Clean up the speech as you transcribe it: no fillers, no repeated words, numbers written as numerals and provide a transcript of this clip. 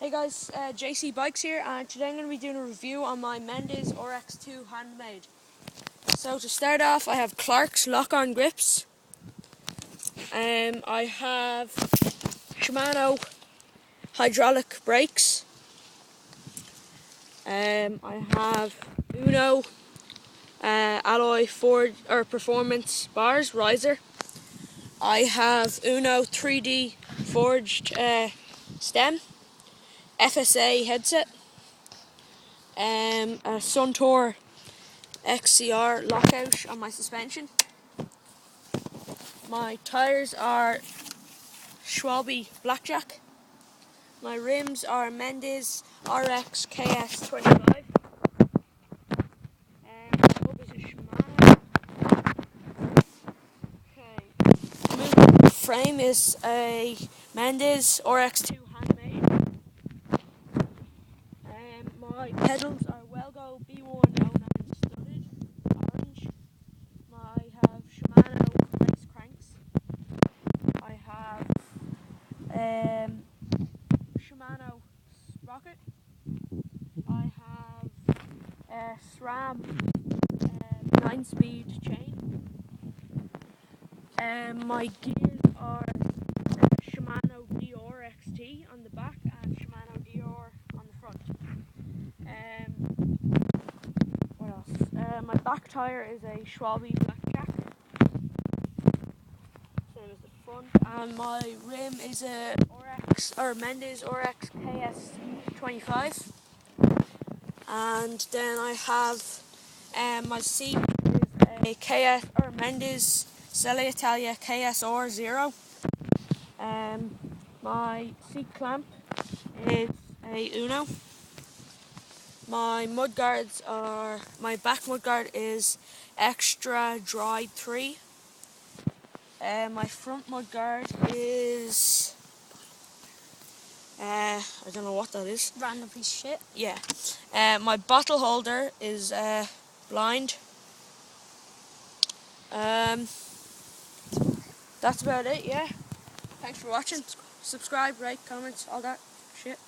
Hey guys, jcbikes here, and today I'm going to be doing a review on my Mendiz RX2 handmade. So to start off, I have Clark's lock-on grips. I have Shimano hydraulic brakes. I have Uno alloy performance bars riser. I have Uno 3D forged stem. FSA headset, a Suntour XCR lockout on my suspension. My tyres are SUBSRIBE Blackjack. My rims are mendiz RX KS25. Hub is a Shimano. Okay. Frame is a mendiz RX2 handmade. My pedals are Welgo B109 studded, orange. I have Shimano race cranks. I have Shimano sprocket. I have SRAM 9-speed chain. My gears are Shimano DR XT on the back and Shimano DR on the front. What else? My back tire is a SUBSRIBE Blackjack. Same as the front. And my rim is a mendiz RX KS25. And then I have my seat is a mendiz Selle Italia KSR0. My seat clamp is a Uno. My back mudguard is Extra Dry 3. My front mudguard is I don't know what that is. Random piece of shit. Yeah. My bottle holder is blind. That's about it, yeah. Thanks for watching. Subscribe, rate, comments, all that shit.